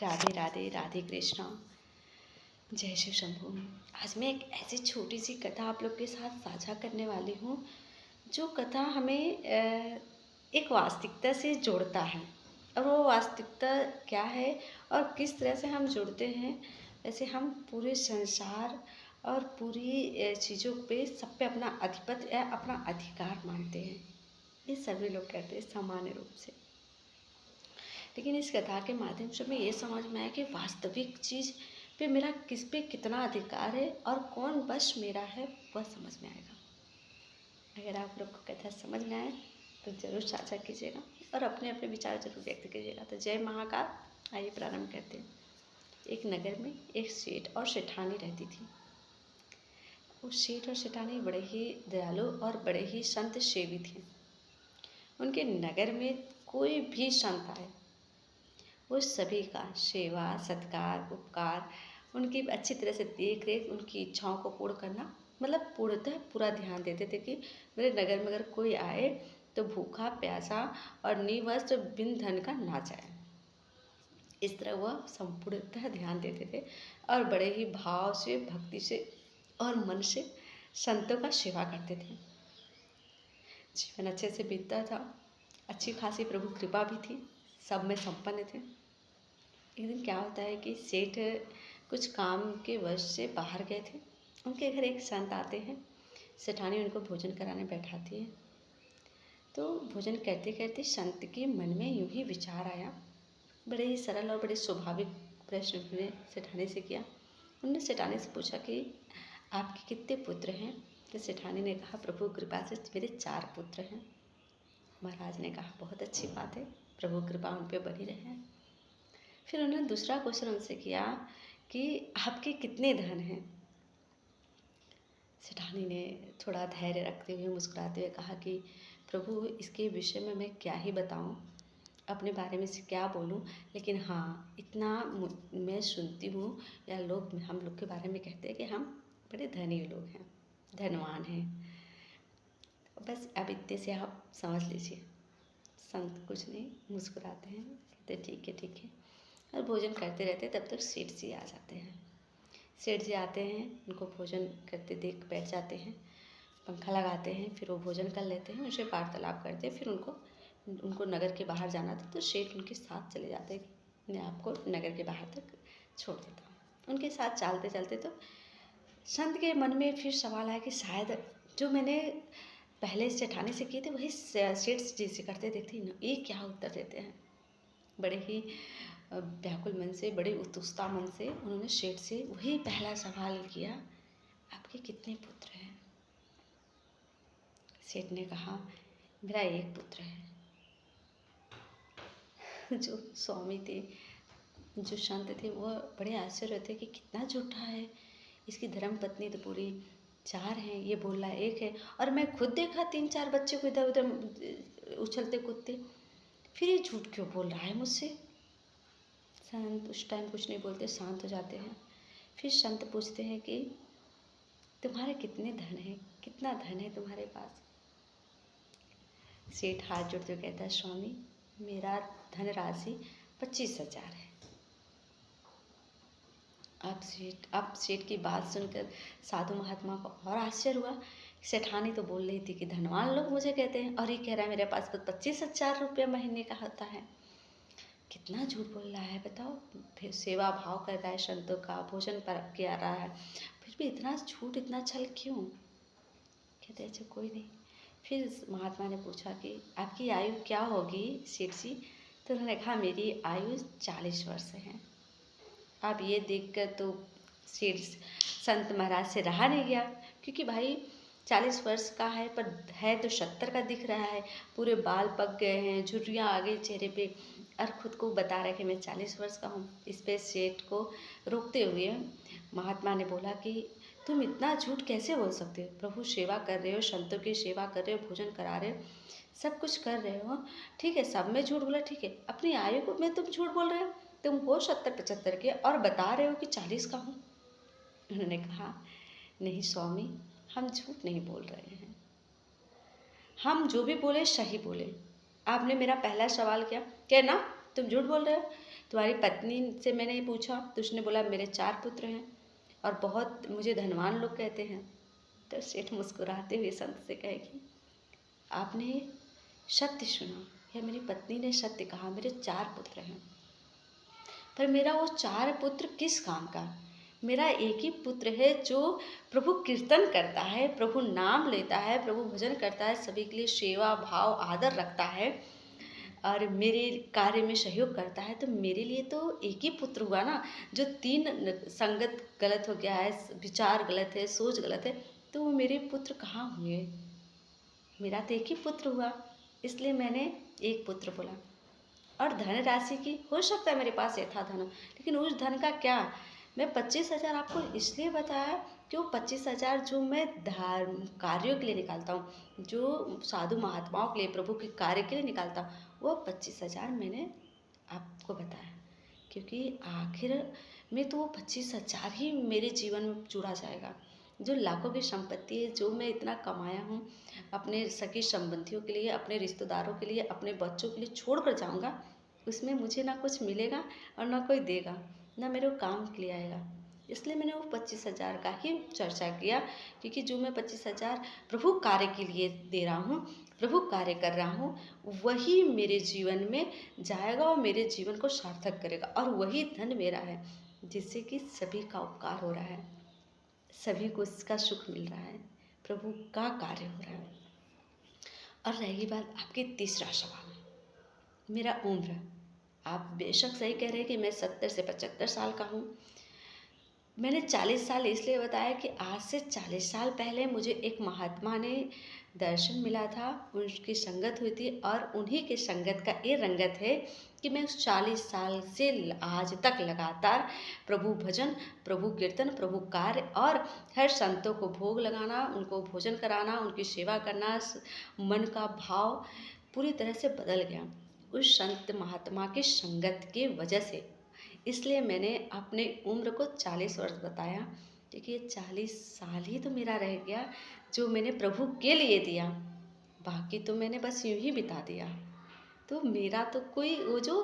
राधे राधे, राधे कृष्णा, जय शिव शंभू। आज मैं एक ऐसी छोटी सी कथा आप लोग के साथ साझा करने वाली हूँ जो कथा हमें एक वास्तविकता से जोड़ता है। और वो वास्तविकता क्या है और किस तरह से हम जुड़ते हैं, वैसे हम पूरे संसार और पूरी चीज़ों पे सब पे अपना आधिपत्य या अपना अधिकार मानते हैं। ये सभी लोग कहते हैं सामान्य रूप से। लेकिन इस कथा के माध्यम से मैं ये समझ में आया कि वास्तविक चीज़ पे मेरा किस पे कितना अधिकार है और कौन वश मेरा है, वह समझ में आएगा। अगर आप लोग को कथा समझ में आए तो ज़रूर साझा कीजिएगा और अपने अपने विचार जरूर व्यक्त कीजिएगा। तो जय महाकाल, आइए प्रारंभ करते हैं। एक नगर में एक सेठ और सेठानी रहती थी। उस सेठ और सेठानी बड़े ही दयालु और बड़े ही संत सेवी थे। उनके नगर में कोई भी संत आए, वो सभी का सेवा सत्कार उपकार, उनकी अच्छी तरह से देख रेख, उनकी इच्छाओं को पूर्ण करना, मतलब पूर्णतः पूरा ध्यान देते थे कि मेरे नगर में अगर कोई आए तो भूखा प्यासा और निवस्त्र बिन धन का ना जाए। इस तरह वह संपूर्णतः ध्यान देते थे और बड़े ही भाव से, भक्ति से और मन से संतों का सेवा करते थे। जीवन अच्छे से बीतता था, अच्छी खासी प्रभु कृपा भी थी, सब में संपन्न थे। एक दिन क्या होता है कि सेठ कुछ काम के वश से बाहर गए थे। उनके घर एक संत आते हैं, सेठानी उनको भोजन कराने बैठाती है। तो भोजन करते करते संत के मन में यूं ही विचार आया। बड़े ही सरल और बड़े स्वाभाविक प्रश्न उन्होंने सेठानी से किया। उन्होंने सेठानी से पूछा कि आपके कितने पुत्र हैं? तो सेठानी ने कहा, प्रभु कृपा से मेरे 4 पुत्र हैं। महाराज ने कहा, बहुत अच्छी बात है, प्रभु कृपा उन पर बनी रहे। फिर उन्होंने दूसरा क्वेश्चन उनसे किया कि आपके कितने धन हैं? सेठानी ने थोड़ा धैर्य रखते हुए मुस्कुराते हुए कहा कि प्रभु इसके विषय में मैं क्या ही बताऊं, अपने बारे में से क्या बोलूं, लेकिन हाँ इतना मैं सुनती हूँ या लोग हम लोग के बारे में कहते हैं कि हम बड़े धनी लोग हैं, धनवान हैं। बस अब इतने से आप समझ लीजिए। संत कुछ नहीं, मुस्कुराते हैं, कहते ठीक है ठीक है। और भोजन करते रहते तब तक सेठ जी आ जाते हैं। सेठ जी आते हैं, उनको भोजन करते देख बैठ जाते हैं, पंखा लगाते हैं, फिर वो भोजन कर लेते हैं, उनसे वार्तालाप करते हैं। फिर उनको नगर के बाहर जाना था तो सेठ उनके साथ चले जाते हैं कि मैं आपको नगर के बाहर तक छोड़ देता हूँ। उनके साथ चलते चलते तो संत के मन में फिर सवाल आया कि शायद जो मैंने पहले सेठानी से किए थे वही सेठ जी से करते देखते ना, ये क्या उत्तर देते हैं। बड़े ही व्याकुल मन से, बड़े उत्सुकता मन से उन्होंने सेठ से वही पहला सवाल किया, आपके कितने पुत्र हैं? सेठ ने कहा, मेरा 1 पुत्र है। जो स्वामी थे, जो संत थे, वो बड़े आश्चर्य थे कि कितना झूठा है, इसकी धर्म पत्नी तो पूरी 4 हैं, ये बोल रहा है 1 है। और मैं खुद देखा 3-4 बच्चे को इधर उधर उछलते कूदते, फिर ये झूठ क्यों बोल रहा है मुझसे? संत उस टाइम कुछ नहीं बोलते, शांत हो जाते हैं। फिर संत पूछते हैं कि तुम्हारे कितने धन है, कितना धन है तुम्हारे पास? सेठ हाथ जोड़ते हुए कहता है, स्वामी मेरा धन राशि 25,000 है। अब सेठ की बात सुनकर साधु महात्मा को और आश्चर्य हुआ। सेठानी तो बोल रही थी कि धनवान लोग मुझे कहते हैं और ये कह रहा है मेरे पास 25,000 रुपये महीने का होता है। कितना झूठ बोल रहा है बताओ। फिर सेवा भाव कर रहा है संतों का, भोजन पर किया रहा है, फिर भी इतना झूठ इतना छल क्यों? कहते अच्छा कोई नहीं। फिर महात्मा ने पूछा कि आपकी आयु क्या होगी सेठ जी? तो उन्होंने कहा मेरी आयु 40 वर्ष है। अब ये देखकर तो सेठ संत महाराज से रहा नहीं गया, क्योंकि भाई 40 वर्ष का है पर है तो 70 का दिख रहा है, पूरे बाल पक गए हैं, झुर्रियाँ आ गई चेहरे पे, और खुद को बता रहा है कि मैं 40 वर्ष का हूँ। इस पे सेठ को रोकते हुए महात्मा ने बोला कि तुम इतना झूठ कैसे बोल सकते हो? प्रभु सेवा कर रहे हो, संतों की सेवा कर रहे हो, भोजन करा रहे हो, सब कुछ कर रहे हो, ठीक है, सब में झूठ बोला ठीक है, अपनी आयु को में तुम झूठ बोल रहे हो? तुम हो 70-75 के और बता रहे हो कि 40 का हूँ। उन्होंने कहा नहीं स्वामी, हम झूठ नहीं बोल रहे हैं, हम जो भी बोले सही बोले। आपने मेरा पहला सवाल किया क्या ना तुम झूठ बोल रहे हो, तुम्हारी पत्नी से मैंने पूछा तो उसने बोला मेरे 4 पुत्र हैं और बहुत मुझे धनवान लोग कहते हैं। तो सेठ मुस्कुराते हुए संत से कहे कि आपने सत्य सुना, या मेरी पत्नी ने सत्य कहा, मेरे 4 पुत्र हैं, पर मेरा वो 4 पुत्र किस काम का? मेरा एक ही पुत्र है जो प्रभु कीर्तन करता है, प्रभु नाम लेता है, प्रभु भजन करता है, सभी के लिए सेवा भाव आदर रखता है और मेरे कार्य में सहयोग करता है। तो मेरे लिए तो एक ही पुत्र हुआ ना। जो 3 संगत गलत हो गया है, विचार गलत है, सोच गलत है, तो वो मेरे पुत्र कहाँ हुए? मेरा तो एक ही पुत्र हुआ, इसलिए मैंने एक पुत्र बोला। और धन राशि की हो सकता है मेरे पास यथा धन, लेकिन उस धन का क्या? मैं 25,000 आपको इसलिए बताया कि वो 25,000 जो मैं धर्म कार्यों के लिए निकालता हूँ, जो साधु महात्माओं के लिए, प्रभु के कार्य के लिए निकालता हूँ, वो 25,000 मैंने आपको बताया, क्योंकि आखिर में तो वो 25,000 ही मेरे जीवन में जुड़ा जाएगा। जो लाखों की संपत्ति है, जो मैं इतना कमाया हूँ, अपने सगे संबंधियों के लिए, अपने रिश्तेदारों के लिए, अपने बच्चों के लिए छोड़ कर जाऊँगा, उसमें मुझे ना कुछ मिलेगा और ना कोई देगा, ना मेरे काम के लिए आएगा। इसलिए मैंने वो 25,000 का ही चर्चा किया, क्योंकि जो मैं 25,000 प्रभु कार्य के लिए दे रहा हूँ, प्रभु कार्य कर रहा हूँ, वही मेरे जीवन में जाएगा और मेरे जीवन को सार्थक करेगा। और वही धन मेरा है जिससे कि सभी का उपकार हो रहा है, सभी को इसका सुख मिल रहा है, प्रभु का कार्य हो रहा है। और रहेगी बात आपके तीसरा सवाल, मेरा उम्र। आप बेशक सही कह रहे हैं कि मैं 70 से 75 साल का हूँ। मैंने 40 साल इसलिए बताया कि आज से 40 साल पहले मुझे एक महात्मा ने दर्शन मिला था, उनकी संगत हुई थी और उन्हीं के संगत का ये रंगत है कि मैं उस 40 साल से आज तक लगातार प्रभु भजन, प्रभु कीर्तन, प्रभु कार्य और हर संतों को भोग लगाना, उनको भोजन कराना, उनकी सेवा करना, मन का भाव पूरी तरह से बदल गया उस संत महात्मा की संगत की वजह से। इसलिए मैंने अपने उम्र को 40 वर्ष बताया, क्योंकि ये 40 साल ही तो मेरा रह गया जो मैंने प्रभु के लिए दिया, बाकी तो मैंने बस यूं ही बिता दिया। तो मेरा तो कोई वो जो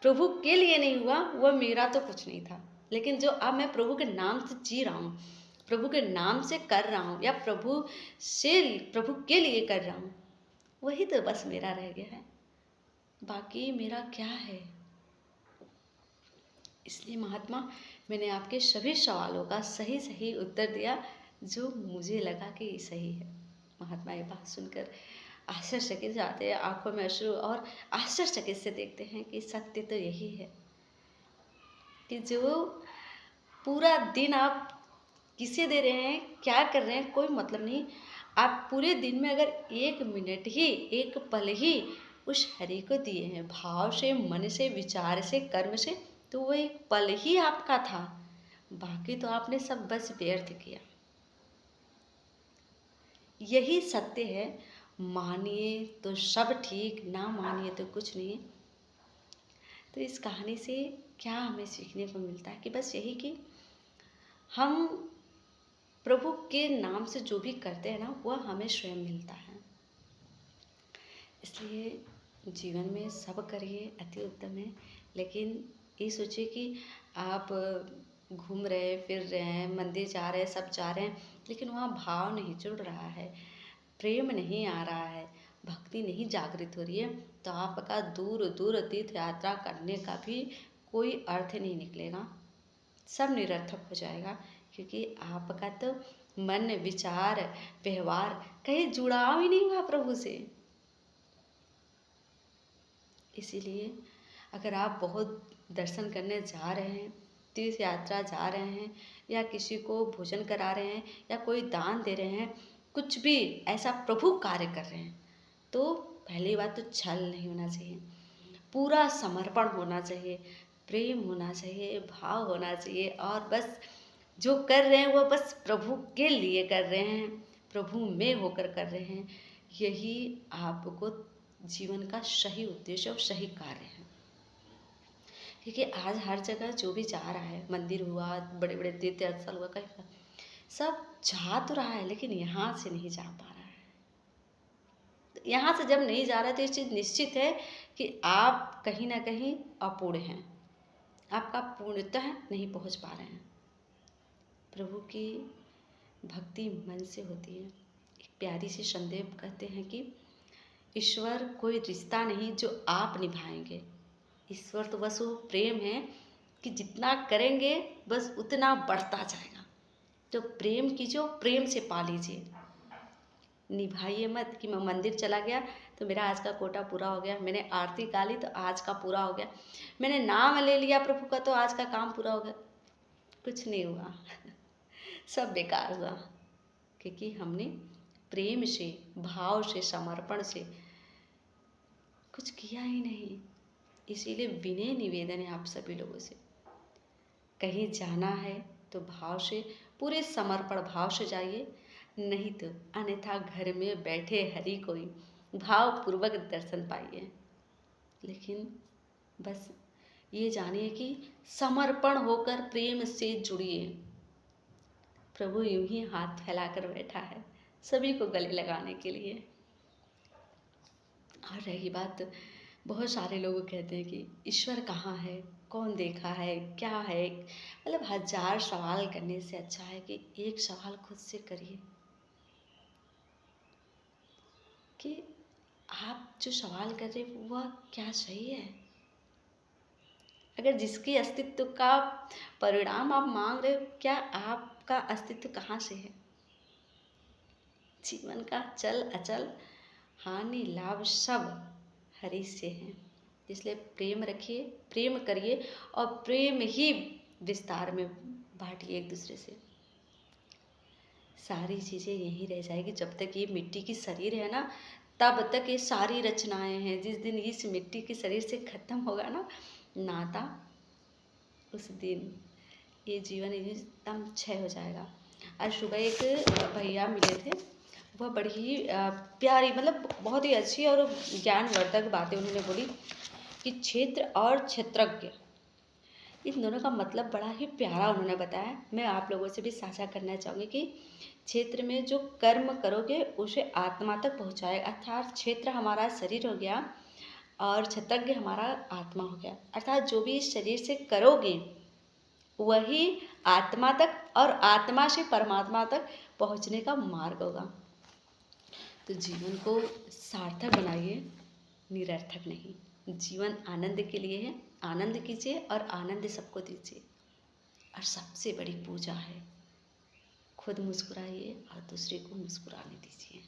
प्रभु के लिए नहीं हुआ, वह मेरा तो कुछ नहीं था। लेकिन जो अब मैं प्रभु के नाम से जी रहा हूँ, प्रभु के नाम से कर रहा हूँ, या प्रभु के लिए कर रहा हूँ, वही तो बस मेरा रह गया है, बाकी मेरा क्या है। इसलिए महात्मा, मैंने आपके सभी सवालों का सही सही उत्तर दिया, जो मुझे लगा कि ये सही है। महात्मा ये बात सुनकर आश्चर्यचकित से आते हैं, आंखों में अश्रु, और आश्चर्यचकित से देखते हैं कि सत्य तो यही है कि जो पूरा दिन आप किसे दे रहे हैं, क्या कर रहे हैं, कोई मतलब नहीं। आप पूरे दिन में अगर 1 मिनट ही, 1 पल ही उस हरि को दिए हैं, भाव से, मन से, विचार से, कर्म से, तो वो 1 पल ही आपका था, बाकी तो आपने सब बस व्यर्थ किया। यही सत्य है। मानिए तो सब ठीक, ना मानिए तो कुछ नहीं। तो इस कहानी से क्या हमें सीखने को मिलता है कि बस यही कि हम प्रभु के नाम से जो भी करते हैं ना, वह हमें स्वयं मिलता है। इसलिए जीवन में सब करिए, अति उत्तम है, लेकिन ये सोचिए कि आप घूम रहे, फिर रहे हैं, मंदिर जा रहे हैं, सब जा रहे हैं, लेकिन वहाँ भाव नहीं जुड़ रहा है, प्रेम नहीं आ रहा है, भक्ति नहीं जागृत हो रही है, तो आपका दूर दूर तीर्थ यात्रा करने का भी कोई अर्थ नहीं निकलेगा, सब निरर्थक हो जाएगा, क्योंकि आपका तो मन, विचार, व्यवहार कहीं जुड़ाव ही नहीं हुआ प्रभु से। इसीलिए अगर आप बहुत दर्शन करने जा रहे हैं, तीर्थ यात्रा जा रहे हैं, या किसी को भोजन करा रहे हैं, या कोई दान दे रहे हैं, कुछ भी ऐसा प्रभु कार्य कर रहे हैं, तो पहली बात तो छल नहीं होना चाहिए, पूरा समर्पण होना चाहिए, प्रेम होना चाहिए, भाव होना चाहिए, और बस जो कर रहे हैं वो बस प्रभु के लिए कर रहे हैं, प्रभु में होकर कर रहे हैं। यही आपको जीवन का सही उद्देश्य और सही कार्य है। क्योंकि आज हर जगह जो भी जा रहा है, मंदिर हुआ, बड़े बड़े तीर्थ स्थल हुआ, कहीं सब जा तो रहा है, लेकिन यहाँ से नहीं जा पा रहा है। तो यहाँ से जब नहीं जा रहा है, तो ये चीज़ निश्चित है कि आप कहीं ना कहीं अपूर्ण हैं, आपका पूर्णतः नहीं पहुंच पा रहे हैं। प्रभु की भक्ति मन से होती है। एक प्यारी सी संदेश कहते हैं कि ईश्वर कोई रिश्ता नहीं जो आप निभाएंगे। ईश्वर तो बस वो प्रेम है कि जितना करेंगे बस उतना बढ़ता जाएगा। तो प्रेम कीजिए, प्रेम से पा लीजिए। निभाइए मत कि मैं मंदिर चला गया तो मेरा आज का कोटा पूरा हो गया, मैंने आरती गा ली तो आज का पूरा हो गया, मैंने नाम ले लिया प्रभु का तो आज का काम पूरा हो गया। कुछ नहीं हुआ सब बेकार हुआ, क्योंकि हमने प्रेम से, भाव से, समर्पण से कुछ किया ही नहीं। इसीलिए विनय निवेदन है आप सभी लोगों से, कहीं जाना है तो भाव से, पूरे समर्पण भाव से जाइए, नहीं तो अन्यथा घर में बैठे हरि कोई भाव पूर्वक दर्शन पाइए। लेकिन बस ये जानिए कि समर्पण होकर प्रेम से जुड़िए। प्रभु यूं ही हाथ फैलाकर बैठा है सभी को गले लगाने के लिए। और रही बात, बहुत सारे लोग कहते हैं कि ईश्वर कहाँ है, कौन देखा है, क्या है। मतलब 1000 सवाल करने से अच्छा है कि एक सवाल खुद से करिए कि आप जो सवाल कर रहे हैं वह क्या सही है। अगर जिसकी अस्तित्व का परिणाम आप मांग रहे हो, क्या आपका अस्तित्व कहाँ से है। जीवन का चल अचल, हानि लाभ सब हरि से हैं। इसलिए प्रेम रखिए, प्रेम करिए और प्रेम ही विस्तार में बांटिए एक दूसरे से। सारी चीज़ें यहीं रह जाएगी। जब तक ये मिट्टी की शरीर है ना, तब तक ये सारी रचनाएं हैं। जिस दिन इस मिट्टी के शरीर से ख़त्म होगा ना नाता, उस दिन ये जीवन एकदम क्षय हो जाएगा। आज सुबह एक भैया मिले थे, वह बड़ी ही प्यारी, मतलब बहुत ही अच्छी और ज्ञानवर्धक बातें उन्होंने बोली कि क्षेत्र और क्षेत्रज्ञ, इन दोनों का मतलब बड़ा ही प्यारा उन्होंने बताया। मैं आप लोगों से भी साझा करना चाहूँगी कि क्षेत्र में जो कर्म करोगे उसे आत्मा तक पहुँचाएगा। अर्थात क्षेत्र हमारा शरीर हो गया और क्षेत्रज्ञ हमारा आत्मा हो गया। अर्थात जो भी इस शरीर से करोगे वही आत्मा तक और आत्मा से परमात्मा तक पहुँचने का मार्ग होगा। तो जीवन को सार्थक बनाइए, निरर्थक नहीं। जीवन आनंद के लिए है, आनंद कीजिए और आनंद सबको दीजिए। और सबसे बड़ी पूजा है, खुद मुस्कुराइए और दूसरे को मुस्कुराने दीजिए।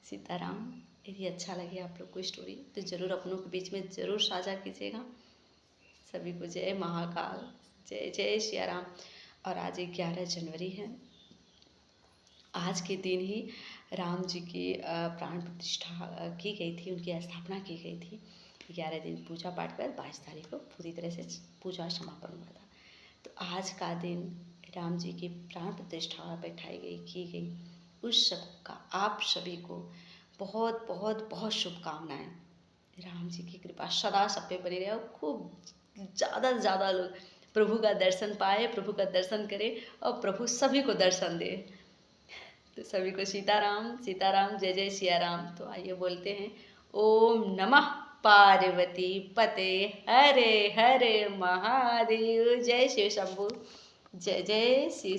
सीताराम। यदि अच्छा लगे आप लोग को स्टोरी तो ज़रूर अपनों के बीच में ज़रूर साझा कीजिएगा। सभी को जय महाकाल, जय जय सिया राम। और आज 11 जनवरी है। आज के दिन ही राम जी की प्राण प्रतिष्ठा की गई थी, उनकी स्थापना की गई थी। 11 दिन पूजा पाठ कर 22 तारीख को पूरी तरह से पूजा समापन हुआ था। तो आज का दिन राम जी की प्राण प्रतिष्ठा बैठाई गई, की गई, उस सब का आप सभी को बहुत बहुत बहुत शुभकामनाएं। राम जी की कृपा सदा सब पे बनी रहे और खूब ज़्यादा से ज़्यादा लोग प्रभु का दर्शन पाए, प्रभु का दर्शन करें और प्रभु सभी को दर्शन दे। तो सभी को सीताराम, सीताराम, जय जय सिया राम। तो आइए बोलते हैं ओम नमः पार्वती पते हरे हरे महादेव। जय शिव शंभु, जय जय श्री